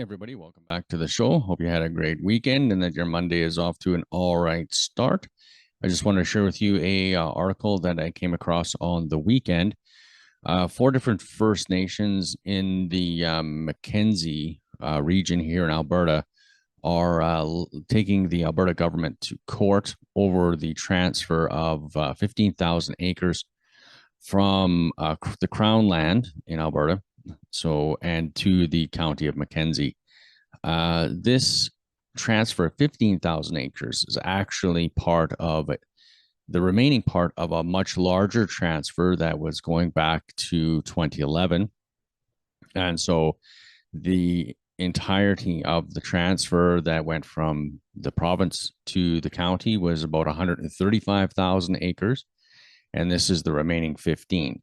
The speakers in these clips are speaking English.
Everybody, welcome back to the show. Hope you had a great weekend and that your Monday is off to an all right start. I just want to share with you a article that I came across on the weekend. Four different First Nations in the Mackenzie region here in Alberta are taking the Alberta government to court over the transfer of 15,000 acres from the Crown land in Alberta, and to the county of Mackenzie. This transfer of 15,000 acres is actually part of the remaining part of a much larger transfer that was going back to 2011. And so the entirety of the transfer that went from the province to the county was about 135,000 acres. And this is the remaining 15.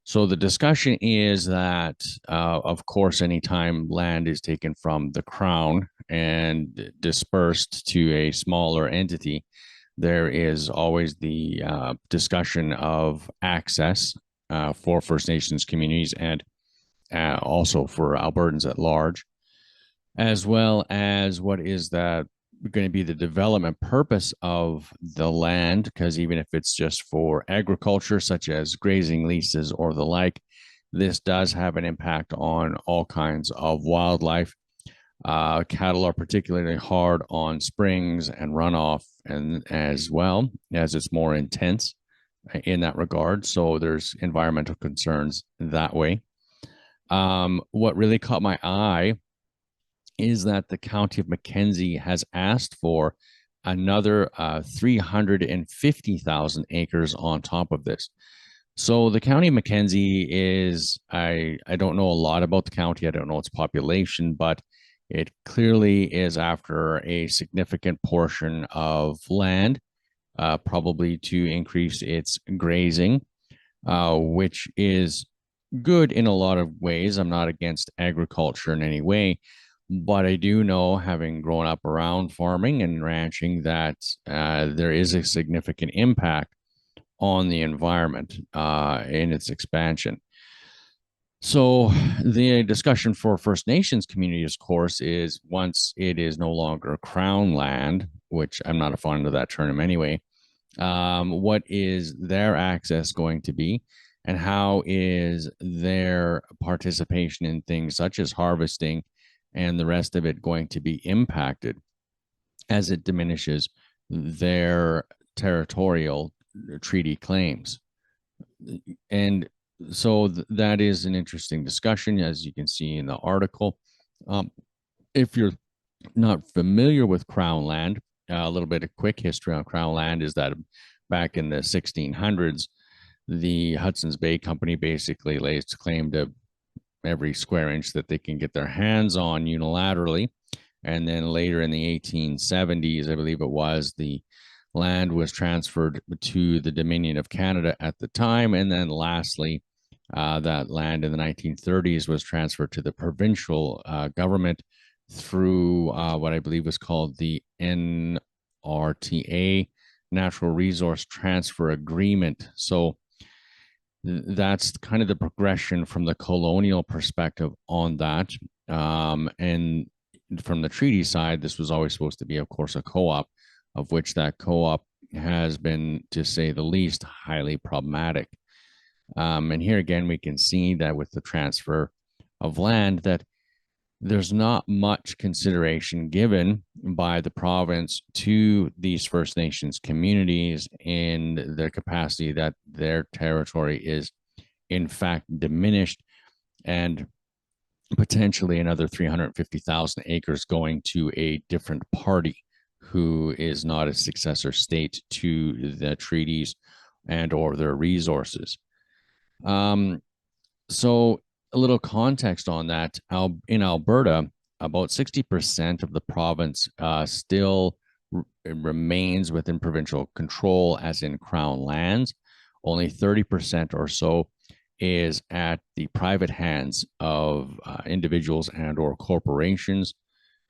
So the discussion is that, of course, anytime land is taken from the Crown and dispersed to a smaller entity, there is always the discussion of access for First Nations communities and also for Albertans at large, as well as what is that going to be the development purpose of the land, because even if it's just for agriculture, such as grazing leases or the like, this does have an impact on all kinds of wildlife. Cattle are particularly hard on springs and runoff, and as well as it's more intense in that regard. So there's environmental concerns that way. What really caught my eye is that the county of Mackenzie has asked for another 350,000 acres on top of this. So the county of Mackenzie is, I don't know a lot about the county. I don't know its population, but it clearly is after a significant portion of land, probably to increase its grazing, which is good in a lot of ways. I'm not against agriculture in any way, but I do know, having grown up around farming and ranching, that there is a significant impact on the environment in its expansion. So the discussion for First Nations communities, of course, is once it is no longer Crown land, which I'm not a fan of that term anyway, what is their access going to be? And how is their participation in things such as harvesting and the rest of it going to be impacted as it diminishes their territorial treaty claims? And so that is an interesting discussion, as you can see in the article. If you're not familiar with Crown land, a little bit of quick history on Crown land is that back in the 1600s, the Hudson's Bay Company basically lays claim to every square inch that they can get their hands on unilaterally. And then later in the 1870s, I believe it was, the land was transferred to the Dominion of Canada at the time. And then lastly, that land in the 1930s was transferred to the provincial government through what I believe was called the NRTA, Natural Resource Transfer Agreement. So that's kind of the progression from the colonial perspective on that. And from the treaty side, this was always supposed to be, of course, a co-op, of which that co-op has been, to say the least, highly problematic. And here again, we can see that with the transfer of land, that there's not much consideration given by the province to these First Nations communities in their capacity, that their territory is in fact diminished, and potentially another 350,000 acres going to a different party who is not a successor state to the treaties and or their resources. So a little context on that, in Alberta, about 60% of the province still remains within provincial control, as in Crown lands. Only 30% or so is at the private hands of individuals and or corporations.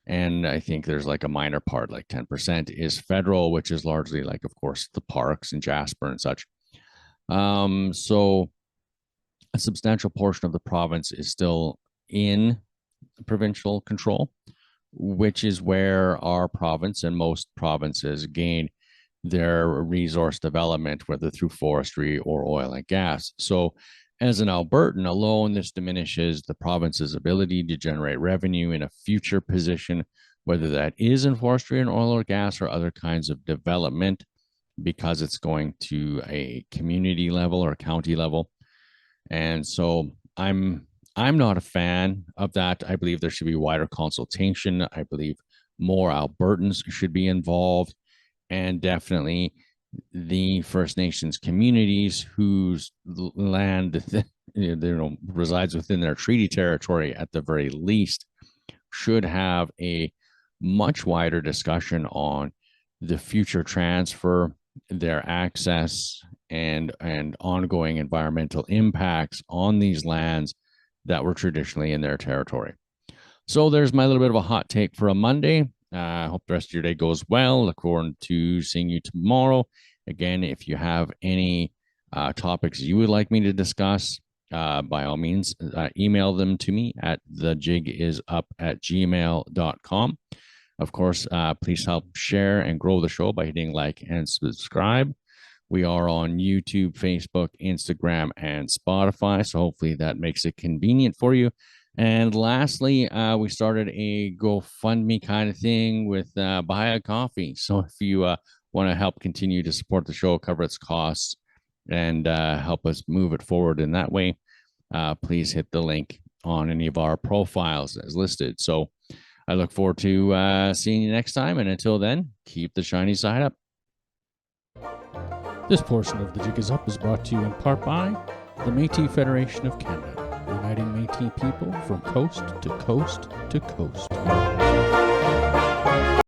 And I think there's like a minor part, like 10% is federal, which is largely like, of course, the parks and Jasper and such. So a substantial portion of the province is still in provincial control, which is where our province and most provinces gain their resource development, whether through forestry or oil and gas. So, as an Albertan alone, this diminishes the province's ability to generate revenue in a future position, whether that is in forestry and oil or gas or other kinds of development, because it's going to a community level or county level. And so I'm not a fan of that. I believe there should be wider consultation. I believe more Albertans should be involved, and definitely the First Nations communities whose land resides within their treaty territory at the very least should have a much wider discussion on the future transfer, their access, and ongoing environmental impacts on these lands that were traditionally in their territory. So there's my little bit of a hot take for a Monday. I hope the rest of your day goes well. Look forward to seeing you tomorrow. Again, if you have any topics you would like me to discuss, by all means, email them to me at thejigisup@gmail.com. Of course, please help share and grow the show by hitting like and subscribe. We are on YouTube, Facebook, Instagram, and Spotify. So hopefully that makes it convenient for you. And lastly, we started a GoFundMe kind of thing with Buy a Coffee. So if you want to help continue to support the show, cover its costs, and help us move it forward in that way, please hit the link on any of our profiles as listed. So I look forward to seeing you next time. And until then, keep the shiny side up. This portion of The Jig is Up is brought to you in part by the Métis Federation of Canada, uniting Métis people from coast to coast to coast.